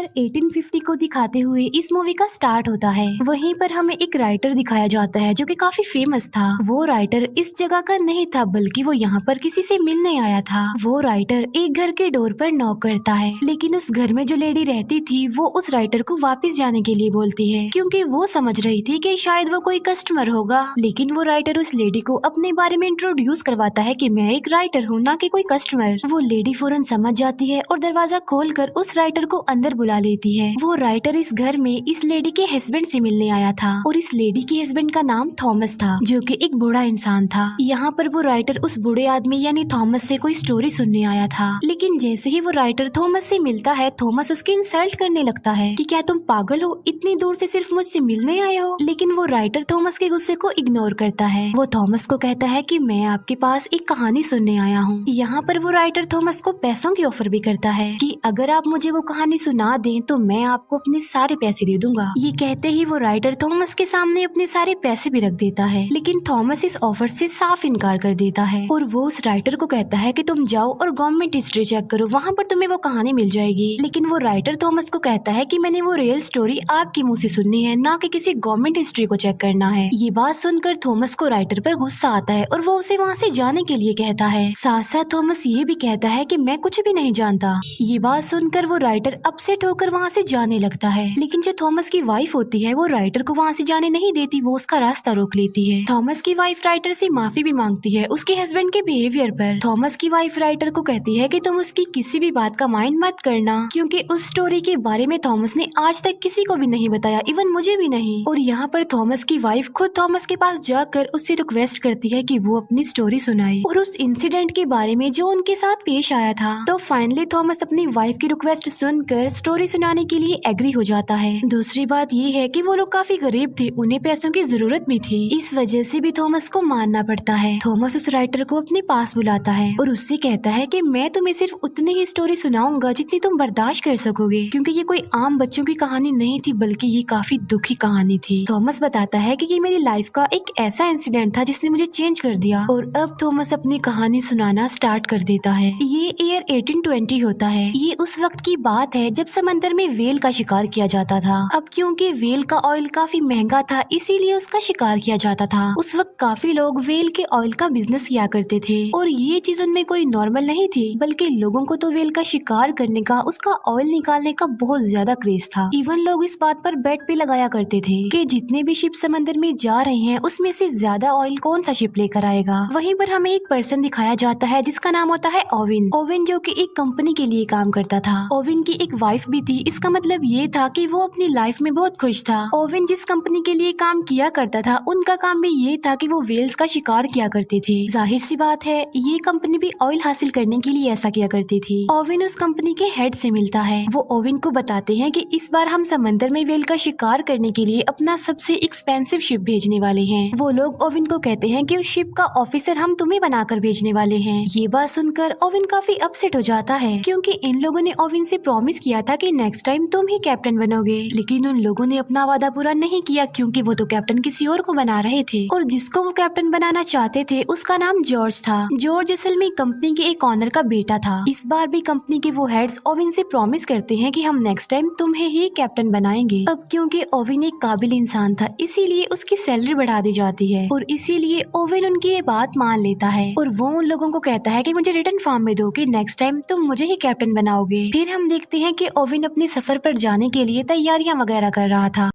Year 1850 को दिखाते हुए इस मूवी का स्टार्ट होता है। वहीं पर हमें एक राइटर दिखाया जाता है जो कि काफी फेमस था। वो राइटर इस जगह का नहीं था बल्कि वो यहाँ पर किसी से मिलने आया था। वो राइटर एक घर के डोर पर नॉक करता है, लेकिन उस घर में जो लेडी रहती थी वो उस राइटर को वापस जाने के लिए बोलती है, क्योंकि वो समझ रही थी कि शायद वो कोई कस्टमर होगा। लेकिन वो राइटर उस लेडी को अपने बारे में इंट्रोड्यूस करवाता है कि मैं एक राइटर हूँ, ना कि कोई कस्टमर। वो लेडी फौरन समझ जाती है और दरवाजा खोलकर उस राइटर को अंदर बुला लेती है। वो राइटर इस घर में इस लेडी के हस्बैंड से मिलने आया था और इस लेडी के हस्बैंड का नाम थॉमस था, जो कि एक बूढ़ा इंसान था। यहाँ पर वो राइटर उस बूढ़े आदमी यानी थॉमस से कोई स्टोरी सुनने आया था, लेकिन जैसे ही वो राइटर थॉमस से मिलता है, थॉमस उसकी इंसल्ट करने लगता है कि क्या तुम पागल हो, इतनी दूर से सिर्फ मुझसे मिलने आए हो। लेकिन वो राइटर थॉमस के गुस्से को इग्नोर करता है। वो थॉमस को कहता है कि मैं आपके पास एक कहानी सुनने आया हूँ। यहाँ पर वो राइटर थॉमस को पैसों की ऑफर भी करता है कि अगर आप मुझे वो कहानी सुना दें तो मैं आपको अपने सारे पैसे दे दूंगा। ये कहते ही वो राइटर थॉमस के सामने अपने सारे पैसे भी रख देता है, लेकिन थॉमस इस ऑफर से साफ इनकार कर देता है और वो उस राइटर को कहता है कि तुम जाओ और गवर्नमेंट हिस्ट्री चेक करो, वहाँ पर तुम्हें वो कहानी मिल जाएगी। लेकिन वो राइटर थॉमस को कहता है कि मैंने वो रियल स्टोरी आपके मुँह से सुननी है, ना कि किसी गवर्नमेंट हिस्ट्री को चेक करना है। ये बात सुनकर थॉमस को राइटर पर गुस्सा आता है और वो उसे वहाँ से जाने के लिए कहता है। साथ साथ थॉमस ये भी कहता है कि मैं कुछ भी नहीं जानता। ये बात सुनकर वो राइटर अपसेट होकर वहाँ से जाने लगता है, लेकिन जो थॉमस की वाइफ होती है वो राइटर को वहाँ से जाने नहीं देती, वो उसका रास्ता रोक लेती है। थॉमस की वाइफ राइटर से माफी भी मांगती है उसके हस्बैंड के बिहेवियर पर। थॉमस की वाइफ राइटर को कहती है कि तुम उसकी किसी भी बात का माइंड मत करना, क्योंकि उस स्टोरी के बारे में थॉमस ने आज तक किसी को भी नहीं बताया, इवन मुझे भी नहीं। और यहाँ पर थॉमस की वाइफ खुद थॉमस के पास जाकर उससे रिक्वेस्ट करती है कि वो अपनी स्टोरी सुनाए और उस इंसिडेंट के बारे में जो उनके साथ पेश आया था। तो फाइनली थॉमस अपनी वाइफ की रिक्वेस्ट सुनकर स्टोरी सुनाने के लिए एग्री हो जाता है। दूसरी बात ये है कि वो लोग काफी गरीब थे, उन्हें पैसों की जरूरत भी थी, इस वजह से भी थॉमस को मानना पड़ता है। थॉमस उस राइटर को अपने पास बुलाता है और उससे कहता है कि मैं तुम्हें सिर्फ उतनी ही स्टोरी सुनाऊंगा जितनी तुम बर्दाश्त कर सकोगे, क्योंकि ये कोई आम बच्चों की कहानी नहीं थी बल्कि ये काफी दुखी कहानी थी। थॉमस बताता है कि ये मेरी लाइफ का एक ऐसा इंसिडेंट था जिसने मुझे चेंज कर दिया। और अब थॉमस अपनी कहानी सुनाना स्टार्ट कर देता है। ये ईयर 1820 होता है। ये उस वक्त की बात है जब समंदर में वेल का शिकार किया जाता था। अब क्योंकि वेल का ऑयल काफी महंगा था इसीलिए उसका शिकार किया जाता था। उस वक्त काफी लोग वेल के ऑयल का बिजनेस किया करते थे और ये चीज उनमें कोई नॉर्मल नहीं थी, बल्कि लोगों को तो वेल का शिकार करने का, उसका ऑयल निकालने का बहुत ज्यादा क्रेज था। इवन लोग इस बात पर बेट भी लगाया करते थे कि जितने भी शिप समंदर में जा रहे हैं उसमें से ज्यादा ऑयल कौन सा शिप लेकर आएगा। वहीं पर हमें एक पर्सन दिखाया जाता है जिसका नाम होता है ओवेन। ओवेन जो कि एक कंपनी के लिए काम करता था। ओवेन की एक वाइफ भी थी, इसका मतलब ये था कि वो अपनी लाइफ में बहुत खुश था। ओवेन जिस कंपनी के लिए काम किया करता था उनका काम भी ये था कि वो वेल्स का शिकार किया करते थे। जाहिर सी बात है ये कंपनी भी ऑयल हासिल करने के लिए ऐसा किया करती थी। ओवेन उस कंपनी के हेड से मिलता है। वो ओवेन को बताते हैं कि इस बार हम समंदर में वेल का शिकार करने के लिए अपना सबसे एक्सपेंसिव शिप भेजने वाले हैं। वो लोग ओवेन को कहते हैं कि उस शिप का ऑफिसर हम तुम्हें बनाकर भेजने वाले हैं। ये बात सुनकर ओवेन काफी अपसेट हो जाता है, क्योंकि इन लोगों ने ओवेन से प्रॉमिस किया था कि नेक्स्ट टाइम तुम ही कैप्टन बनोगे, लेकिन उन लोगों ने अपना वादा पूरा नहीं किया क्योंकि वो तो कैप्टन किसी और को बना रहे थे और जिसको वो कैप्टन बनाना चाहते थे उसका नाम जॉर्ज था। जॉर्ज असल में कंपनी के एक ऑनर का बेटा था। इस बार भी कंपनी के वो हेड्स ओवेन से प्रॉमिस करते हैं कि हम नेक्स्ट टाइम तुम्हें ही कैप्टन बनाएंगे। अब क्योंकि ओवेन एक काबिल इंसान था इसीलिए उसकी सैलरी बढ़ा दी जाती है और इसीलिए ओवेन उनकी ये बात मान लेता है और वो उन लोगों को कहता है कि मुझे रिटर्न फॉर्म में दो कि नेक्स्ट टाइम तुम मुझे ही कैप्टन बनाओगे। फिर हम देखते हैं कि ओवेन अपने सफर पर जाने के लिए तैयारियां वगैरह कर रहा था।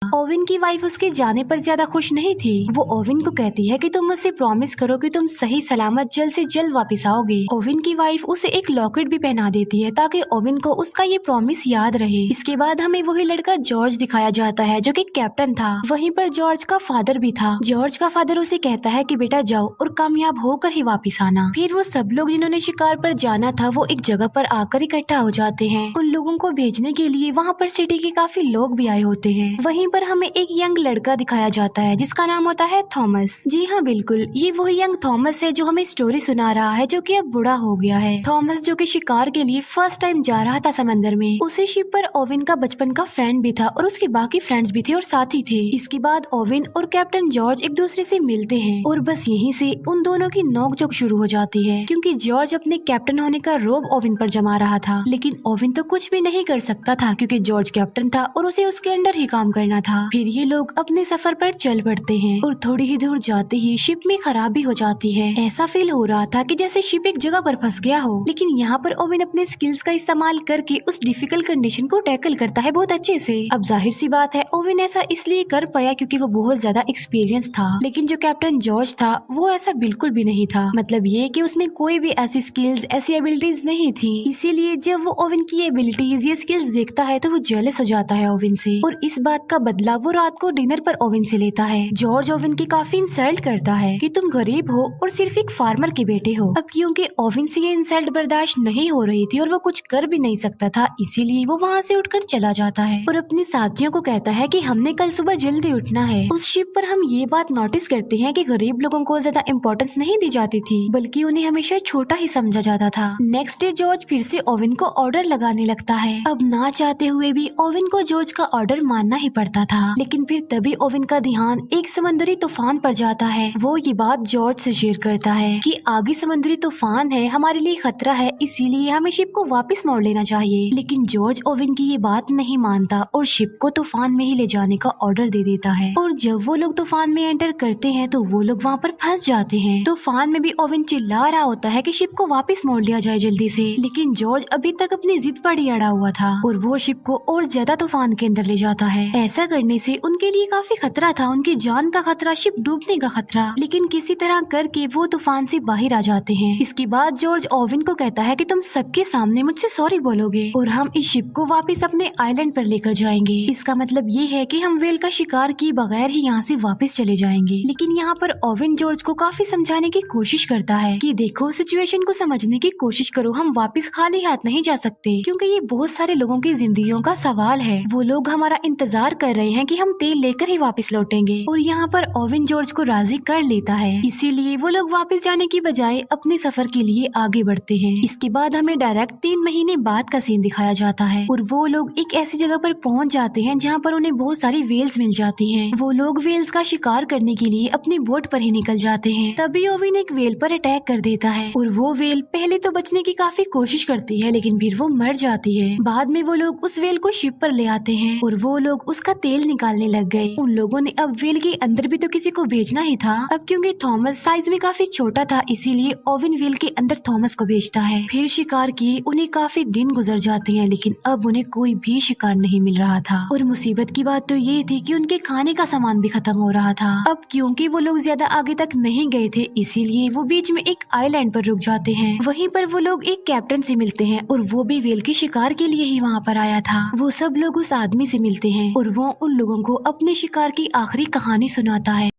ओवेन की वाइफ उसके जाने पर ज्यादा खुश नहीं थी। वो ओवेन को कहती है कि तुम मुझसे प्रॉमिस करो कि तुम सही सलामत जल्द से जल्द वापस आओगे। ओवेन की वाइफ उसे एक लॉकेट भी पहना देती है ताकि ओवेन को उसका ये प्रॉमिस याद रहे। इसके बाद हमें वही लड़का जॉर्ज दिखाया जाता है जो कि कैप्टन था। वहीं पर जॉर्ज का फादर भी था। जॉर्ज का फादर उसे कहता है कि बेटा जाओ और कामयाब होकर ही वापस आना। फिर वो सब लोग जिन्होंने शिकार पर जाना था वो एक जगह पर आकर इकट्ठा हो जाते हैं। उन लोगों को भेजने के लिए वहाँ पर सिटी के काफी लोग भी आए होते हैं। वहीं पर पर हमें एक यंग लड़का दिखाया जाता है जिसका नाम होता है थॉमस। जी हाँ बिल्कुल, ये वही यंग थॉमस है जो हमें स्टोरी सुना रहा है, जो कि अब बूढ़ा हो गया है। थॉमस जो कि शिकार के लिए फर्स्ट टाइम जा रहा था समंदर में। उसी शिप पर ओवेन का बचपन का फ्रेंड भी था और उसके बाकी फ्रेंड्स भी थे और साथी थे। इसके बाद ओवेन और कैप्टन जॉर्ज एक दूसरे से मिलते हैं और बस यहीं से उन दोनों की नोकझोंक शुरू हो जाती है, क्योंकि जॉर्ज अपने कैप्टन होने का रोब ओवेन पर जमा रहा था। लेकिन ओवेन तो कुछ भी नहीं कर सकता था क्योंकि जॉर्ज कैप्टन था और उसे उसके अंडर ही काम करना था। फिर ये लोग अपने सफर पर चल पड़ते हैं और थोड़ी ही दूर जाते ही शिप में खराबी हो जाती है। ऐसा फील हो रहा था कि जैसे शिप एक जगह पर फंस गया हो। लेकिन यहाँ पर ओवेन अपने स्किल्स का इस्तेमाल करके उस डिफिकल्ट कंडीशन को टैकल करता है बहुत अच्छे से। अब जाहिर सी बात है ओवेन ऐसा इसलिए कर पाया क्योंकि वो बहुत ज्यादा एक्सपीरियंस था। लेकिन जो कैप्टन जॉर्ज था वो ऐसा बिल्कुल भी नहीं था। मतलब ये कि उसमें कोई भी ऐसी स्किल्स ऐसी एबिलिटीज नहीं थी। इसीलिए जब वो ओवेन की एबिलिटीज ये स्किल्स देखता है तो वो जेलस हो जाता है ओवेन से और इस बात का बदला वो रात को डिनर पर ओवेन से लेता है। जॉर्ज ओवेन की काफी इंसल्ट करता है कि तुम गरीब हो और सिर्फ एक फार्मर के बेटे हो। अब क्योंकि ओवेन से ये इंसल्ट बर्दाश्त नहीं हो रही थी और वो कुछ कर भी नहीं सकता था, इसीलिए वो वहाँ से उठकर चला जाता है और अपने साथियों को कहता है कि हमने कल सुबह जल्दी उठना है। उस शिप पर हम ये बात नोटिस करते हैं कि गरीब लोगों को ज्यादा इम्पोर्टेंस नहीं दी जाती थी, बल्कि उन्हें हमेशा छोटा ही समझा जाता था। नेक्स्ट डे जॉर्ज फिर से ओवेन को ऑर्डर लगाने लगता है। अब ना चाहते हुए भी ओवेन को जॉर्ज का ऑर्डर मानना ही पड़ता था। लेकिन फिर तभी ओवेन का ध्यान एक समुद्री तूफान पर जाता है। वो ये बात जॉर्ज से शेयर करता है कि आगे समुद्री तूफान है, हमारे लिए खतरा है, इसीलिए हमें शिप को वापस मोड़ लेना चाहिए। लेकिन जॉर्ज ओवेन की ये बात नहीं मानता और शिप को तूफान में ही ले जाने का ऑर्डर दे देता है। और जब वो लोग तूफान में एंटर करते हैं तो वो लोग वहाँ पर फंस जाते हैं। तूफान में भी ओवेन चिल्ला रहा होता है कि शिप को वापस मोड़ लिया जाए जल्दी से। लेकिन जॉर्ज अभी तक अपनी जिद पर ही अड़ा हुआ था और वो शिप को और ज्यादा तूफान के अंदर ले जाता है। ऐसा करने से उनके लिए काफी खतरा था, उनकी जान का खतरा, शिप डूबने का खतरा। लेकिन किसी तरह करके वो तूफान से बाहर आ जाते हैं। इसके बाद जॉर्ज ओवेन को कहता है कि तुम सबके सामने मुझसे सॉरी बोलोगे और हम इस शिप को वापस अपने आइलैंड पर लेकर जाएंगे। इसका मतलब ये है कि हम वेल का शिकार किए बगैर ही यहाँ से वापस चले जाएंगे। लेकिन यहाँ पर ओवेन जॉर्ज को काफी समझाने की कोशिश करता है कि देखो, सिचुएशन को समझने की कोशिश करो, हम वापस खाली हाथ नहीं जा सकते क्योंकि ये बहुत सारे लोगों की जिंदगियों का सवाल है। वो लोग हमारा इंतजार कर रहे हैं कि हम तेल लेकर ही वापस लौटेंगे। और यहाँ पर ओवेन जॉर्ज को राजी कर लेता है। इसीलिए वो लोग वापस जाने की बजाय अपने सफर के लिए आगे बढ़ते हैं। इसके बाद हमें डायरेक्ट 3 महीने बाद का सीन दिखाया जाता है और वो लोग एक ऐसी जगह पर पहुंच जाते हैं जहाँ पर उन्हें बहुत सारी वेल्स मिल जाती हैं। वो लोग वेल्स का शिकार करने के लिए अपनी बोट पर ही निकल जाते हैं। तभी ओवेन एक वेल पर अटैक कर देता है और वो वेल पहले तो बचने की काफी कोशिश करती है लेकिन फिर वो मर जाती है। बाद में वो लोग उस वेल को शिप पर ले आते हैं और वो लोग उसका तेल निकालने लग गए। उन लोगों ने अब वेल के अंदर भी तो किसी को भेजना ही था। अब क्योंकि थॉमस साइज में काफी छोटा था, इसीलिए ओवेन वेल के अंदर थॉमस को भेजता है। फिर शिकार किए उन्हें काफी दिन गुजर जाते हैं लेकिन अब उन्हें कोई भी शिकार नहीं मिल रहा था। और मुसीबत की बात तो ये थी कि उनके खाने का सामान भी खत्म हो रहा था। अब क्योंकि वो लोग ज्यादा आगे तक नहीं गए थे, इसीलिए वो बीच में एक आइलैंड पर रुक जाते हैं। वहीं पर वो लोग एक कैप्टन से मिलते हैं और वो भी वेल के शिकार के लिए ही वहाँ पर आया था। वो सब लोग उस आदमी से मिलते हैं और वो उन लोगों को अपने शिकार की आखिरी कहानी सुनाता है।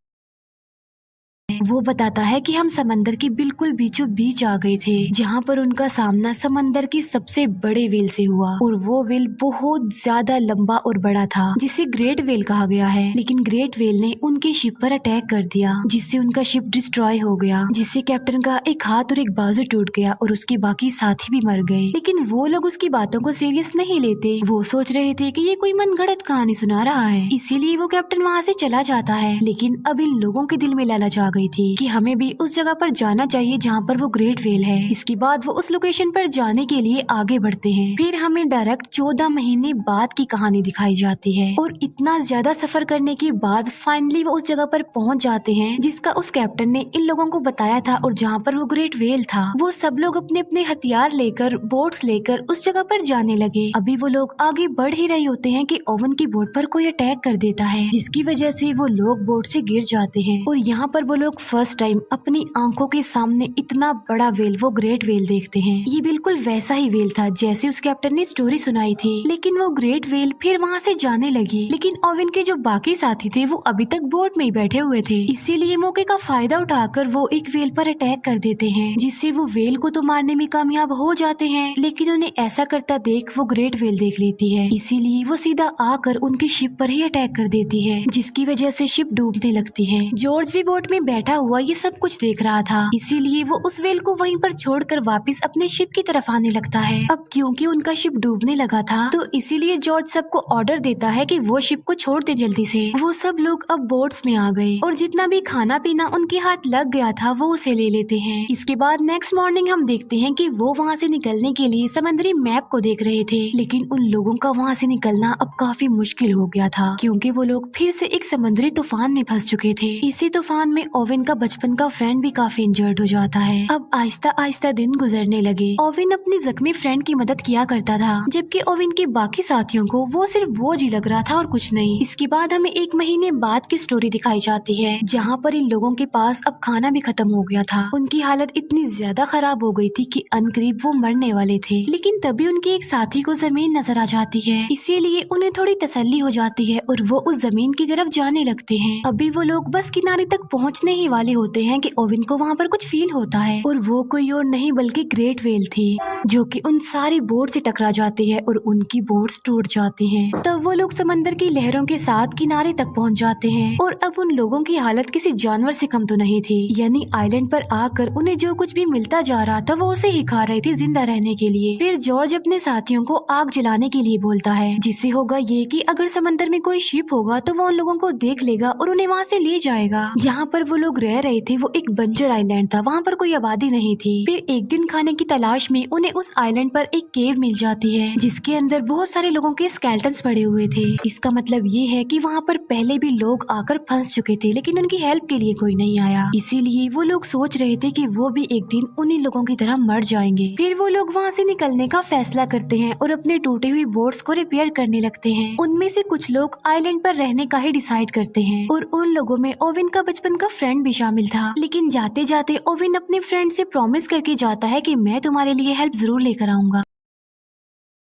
वो बताता है कि हम समंदर के बिल्कुल बीचों बीच आ गए थे जहाँ पर उनका सामना समंदर के सबसे बड़े वेल से हुआ और वो वेल बहुत ज्यादा लंबा और बड़ा था जिसे ग्रेट वेल कहा गया है। लेकिन ग्रेट वेल ने उनके शिप पर अटैक कर दिया जिससे उनका शिप डिस्ट्रॉय हो गया, जिससे कैप्टन का एक हाथ और एक बाजू टूट गया और उसके बाकी साथी भी मर गए। लेकिन वो लोग उसकी बातों को सीरियस नहीं लेते। वो सोच रहे थे कि ये कोई मनगढ़ंत कहानी सुना रहा है, इसीलिए वो कैप्टन वहाँ से चला जाता है। लेकिन अब इन लोगों के दिल में लालच आ गई थी कि हमें भी उस जगह पर जाना चाहिए जहाँ पर वो ग्रेट वेल है। इसके बाद वो उस लोकेशन पर जाने के लिए आगे बढ़ते हैं। फिर हमें डायरेक्ट 14 महीने बाद की कहानी दिखाई जाती है और इतना ज्यादा सफर करने के बाद फाइनली वो उस जगह पर पहुँच जाते हैं जिसका उस कैप्टन ने इन लोगों को बताया था और जहाँ पर वो ग्रेट वेल था। वो सब लोग अपने अपने हथियार लेकर, बोट्स लेकर उस जगह पर जाने लगे। अभी वो लोग आगे बढ़ ही रहे होते हैं कि ओवेन की बोट पर कोई अटैक कर देता है जिसकी वजह से वो लोग बोट से गिर जाते हैं और यहाँ पर वो लोग फर्स्ट टाइम अपनी आंखों के सामने इतना बड़ा वेल, वो ग्रेट वेल देखते हैं। ये बिल्कुल वैसा ही वेल था जैसे उस कैप्टन ने स्टोरी सुनाई थी, लेकिन वो ग्रेट वेल फिर वहाँ से जाने लगी। लेकिन ओवेन के जो बाकी साथी थे वो अभी तक बोट में ही बैठे हुए थे, इसीलिए मौके का फायदा उठाकर वो एक वेल पर अटैक कर देते हैं, जिससे वो वेल को तो मारने में कामयाब हो जाते हैं। लेकिन उन्हें ऐसा करता देख वो ग्रेट वेल देख लेती है, इसीलिए वो सीधा आकर उनकी शिप पर ही अटैक कर देती है, जिसकी वजह से शिप डूबने लगती है। जॉर्ज भी बोट में बैठा हुआ ये सब कुछ देख रहा था, इसीलिए वो उस वेल को वहीं पर छोड़कर वापस अपने शिप की तरफ आने लगता है। अब क्योंकि उनका शिप डूबने लगा था तो इसीलिए जॉर्ज सबको ऑर्डर देता है कि वो शिप को छोड़ दे जल्दी से। वो सब लोग अब बोट्स में आ गए और जितना भी खाना पीना उनके हाथ लग गया था वो उसे ले लेते हैं। इसके बाद नेक्स्ट मॉर्निंग हम देखते हैं कि वो वहाँ से निकलने के लिए समुद्री मैप को देख रहे थे, लेकिन उन लोगों का वहाँ से निकलना अब काफी मुश्किल हो गया था, क्योंकि वो लोग फिर से एक समुद्री तूफान में फंस चुके थे। इसी तूफान में ओवेन का बचपन का फ्रेंड भी काफी इंजर्ड हो जाता है। अब आहिस्ता आहिस्ता दिन गुजरने लगे। ओवेन अपनी जख्मी फ्रेंड की मदद किया करता था, जबकि ओवेन के बाकी साथियों को वो सिर्फ बोझ ही लग रहा था और कुछ नहीं। इसके बाद हमें 1 महीने बाद की स्टोरी दिखाई जाती है, जहाँ पर इन लोगों के पास अब खाना भी खत्म हो गया था। उनकी हालत इतनी ज्यादा खराब हो गई थी कि अनकरीब वो मरने वाले थे, लेकिन तभी उनके एक साथी को जमीन नजर आ जाती है, इसीलिए उन्हें थोड़ी तसल्ली हो जाती है और वो उस जमीन की तरफ जाने लगते हैं। अभी वो लोग बस किनारे तक पहुँचने ही वाले होते हैं कि ओवेन को वहाँ पर कुछ फील होता है, और वो कोई और नहीं बल्कि ग्रेट वेल थी, जो कि उन सारी बोट से टकरा जाती है और उनकी बोट्स टूट जाती हैं। तब वो लोग समंदर की लहरों के साथ किनारे तक पहुंच जाते हैं, और अब उन लोगों की हालत किसी जानवर से कम तो नहीं थी। यानी आइलैंड पर आकर उन्हें जो कुछ भी मिलता जा रहा था वो उसे ही खा रहे थे जिंदा रहने के लिए। फिर जॉर्ज अपने साथियों को आग जलाने के लिए बोलता है, जिससे होगा ये कि अगर समंदर में कोई शिप होगा तो वो उन लोगों को देख लेगा और उन्हें वहाँ से ले जाएगा। जहाँ पर वो लोग रह रहे थे वो एक बंजर आइलैंड था, वहाँ पर कोई आबादी नहीं थी। फिर एक दिन खाने की तलाश में उन्हें उस आइलैंड पर एक केव मिल जाती है, जिसके अंदर बहुत सारे लोगों के स्केलेटन्स पड़े हुए थे। इसका मतलब ये है कि वहाँ पर पहले भी लोग आकर फंस चुके थे, लेकिन उनकी हेल्प के लिए कोई नहीं आया। इसीलिए वो लोग सोच रहे थे कि वो भी एक दिन उन्हीं लोगों की तरह मर जाएंगे। फिर वो लोग वहाँ से निकलने का फैसला करते हैं और अपने टूटी हुई बोट्स को रिपेयर करने लगते हैं। उनमें से कुछ लोग आइलैंड पर रहने का ही डिसाइड करते हैं, और उन लोगों में ओवेन का बचपन का फ्रेंड भी शामिल था। लेकिन जाते जाते ओवेन अपने फ्रेंड से प्रॉमिस करके जाता है कि मैं तुम्हारे लिए हेल्प जरूर लेकर आऊंगा।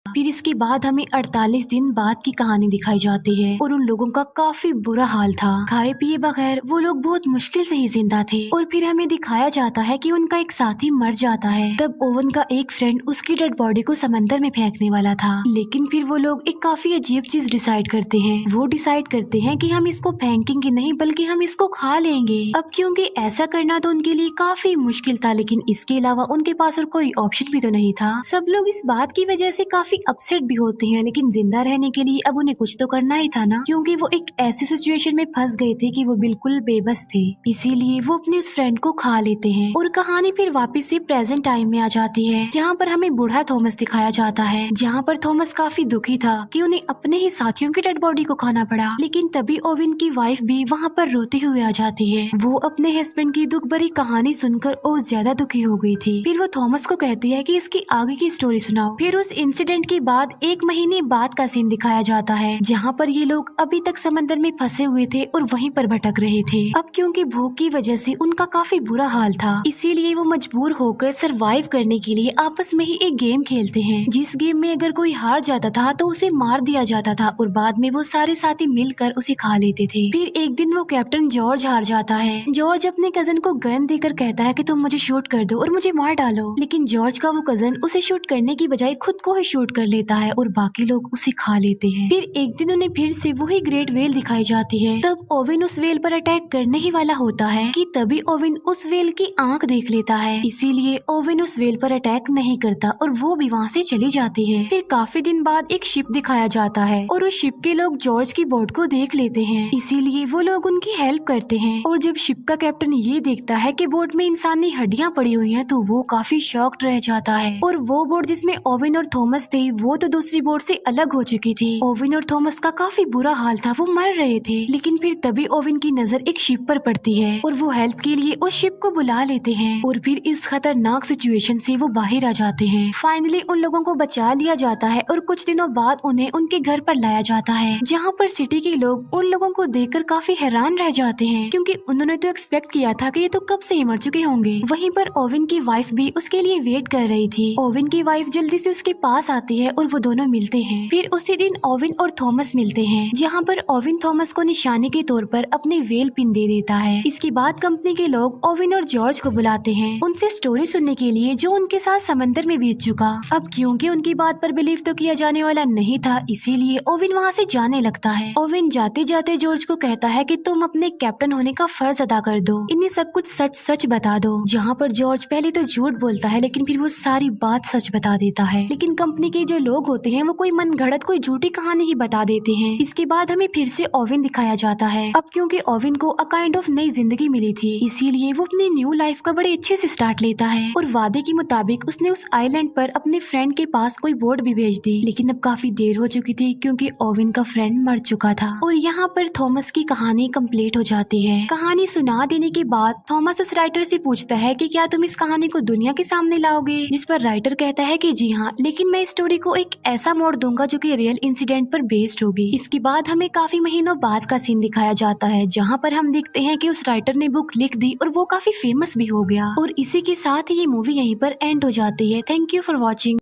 फिर इसके बाद हमें 48 दिन बाद की कहानी दिखाई जाती है, और उन लोगों का काफी बुरा हाल था। खाए पिए बगैर वो लोग बहुत मुश्किल से ही जिंदा थे। और फिर हमें दिखाया जाता है कि उनका एक साथी मर जाता है। तब ओवन का एक फ्रेंड उसकी डेड बॉडी को समंदर में फेंकने वाला था, लेकिन फिर वो लोग एक काफी अजीब चीज डिसाइड करते हैं। वो डिसाइड करते हैं कि हम इसको फेंकेंगे नहीं बल्कि हम इसको खा लेंगे। अब क्योंकि ऐसा करना तो उनके लिए काफी मुश्किल था, लेकिन इसके अलावा उनके पास और कोई ऑप्शन भी तो नहीं था। सब लोग इस बात की वजह से काफी अपसेट भी होते हैं, लेकिन जिंदा रहने के लिए अब उन्हें कुछ तो करना ही था ना, क्योंकि वो एक ऐसी सिचुएशन में फंस गए थे कि वो बिल्कुल बेबस थे। इसीलिए वो अपने उस फ्रेंड को खा लेते हैं, और कहानी फिर वापस से प्रेजेंट टाइम में आ जाती है, जहाँ पर हमें बूढ़ा थॉमस दिखाया जाता है। जहाँ पर थॉमस काफी दुखी था कि उन्हें अपने ही साथियों की डेड बॉडी को खाना पड़ा। लेकिन तभी ओवेन की वाइफ भी वहाँ पर रोते हुए आ जाती है। वो अपने हस्बैंड की दुख भरी कहानी सुनकर और ज्यादा दुखी हो गई थी। फिर वो थॉमस को कहती है कि इसकी आगे की स्टोरी सुनाओ। फिर उस इंसिडेंट के बाद 1 महीने बाद का सीन दिखाया जाता है, जहाँ पर ये लोग अभी तक समंदर में फंसे हुए थे और वहीं पर भटक रहे थे। अब क्योंकि भूख की वजह से उनका काफी बुरा हाल था, इसीलिए वो मजबूर होकर सरवाइव करने के लिए आपस में ही एक गेम खेलते हैं, जिस गेम में अगर कोई हार जाता था तो उसे मार दिया जाता था, और बाद में वो सारे साथी मिलकर उसे खा लेते थे। फिर एक दिन वो कैप्टन जॉर्ज हार जाता है। जॉर्ज अपने कजन को गन देकर कहता है कि तुम मुझे शूट कर दो और मुझे मार डालो, लेकिन जॉर्ज का वो कजन उसे शूट करने की बजाय खुद को ही शूट कर लेता है और बाकी लोग उसे खा लेते हैं। फिर एक दिन उन्हें फिर से वही ग्रेट वेल दिखाई जाती है। तब ओवेन उस वेल पर अटैक करने ही वाला होता है कि तभी ओवेन उस वेल की आंख देख लेता है, इसीलिए ओवेन उस वेल पर अटैक नहीं करता और वो भी वहाँ से चली जाती है। फिर काफी दिन बाद एक शिप दिखाया जाता है, और उस शिप के लोग जॉर्ज की बोट को देख लेते हैं, इसीलिए वो लोग उनकी हेल्प करते हैं। और जब शिप का कैप्टन ये देखता है कि बोट में इंसानी हड्डियां पड़ी हुई हैं, तो वो काफी शॉक्ड रह जाता है। और वो बोट जिसमें ओवेन और थॉमस थे क्योंकि वो तो दूसरी बोट से अलग हो चुकी थी। ओविन और थॉमस का काफी बुरा हाल था, वो मर रहे थे। लेकिन फिर तभी ओविन की नजर एक शिप पर पड़ती है और वो हेल्प के लिए उस शिप को बुला लेते हैं और फिर इस खतरनाक सिचुएशन से वो बाहर आ जाते हैं। फाइनली उन लोगों को बचा लिया जाता है और कुछ दिनों बाद उन्हें उनके घर पर लाया जाता है, जहाँ पर सिटी के लोग उन लोगों को देखकर काफी हैरान रह जाते हैं, क्योंकि उन्होंने तो एक्सपेक्ट किया था कि ये तो कब से ही मर चुके होंगे। वहीं पर ओविन की वाइफ भी उसके लिए वेट कर रही थी। ओविन की वाइफ जल्दी से उसके पास आती है और वो दोनों मिलते हैं। फिर उसी दिन ओविन और थॉमस मिलते हैं, जहाँ पर ओविन थॉमस को निशाने के तौर पर अपनी वेल पिन दे देता है। इसके बाद कंपनी के लोग ओविन और जॉर्ज को बुलाते हैं उनसे स्टोरी सुनने के लिए, जो उनके साथ समंदर में बीत चुका। अब क्योंकि उनकी बात पर बिलीव तो किया जाने वाला नहीं था, इसीलिए ओविन वहाँ से जाने लगता है। ओविन जाते जाते जॉर्ज को कहता है कि तुम अपने कैप्टन होने का फर्ज अदा कर दो, इन्हें सब कुछ सच सच बता दो। जहाँ पर जॉर्ज पहले तो झूठ बोलता है, लेकिन फिर वो सारी बात सच बता देता है। लेकिन कंपनी के जो लोग होते हैं वो कोई मनगढ़ंत कोई झूठी कहानी ही बता देते हैं। इसके बाद हमें फिर से ओविन दिखाया जाता है। अब क्योंकि ओविन को अ काइंड ऑफ नई जिंदगी मिली थी, इसीलिए वो अपनी न्यू लाइफ का बड़े अच्छे से स्टार्ट लेता है और वादे के मुताबिक उसने उस आइलैंड पर अपने फ्रेंड के पास कोई बोट भी भेज दी। लेकिन अब काफी देर हो चुकी थी, क्योंकि ओविन का फ्रेंड मर चुका था। और यहाँ पर थॉमस की कहानी कंप्लीट हो जाती है। कहानी सुना देने के बाद थॉमस उस राइटर से पूछता है कि क्या तुम इस कहानी को दुनिया के सामने लाओगे, जिस पर राइटर कहता है कि जी हाँ, लेकिन मैं इस स्टोरी को एक ऐसा मोड़ दूंगा जो कि रियल इंसिडेंट पर बेस्ड होगी। इसके बाद हमें काफी महीनों बाद का सीन दिखाया जाता है, जहाँ पर हम देखते हैं कि उस राइटर ने बुक लिख दी और वो काफी फेमस भी हो गया। और इसी के साथ ही ये मूवी यहीं पर एंड हो जाती है। Thank you for watching.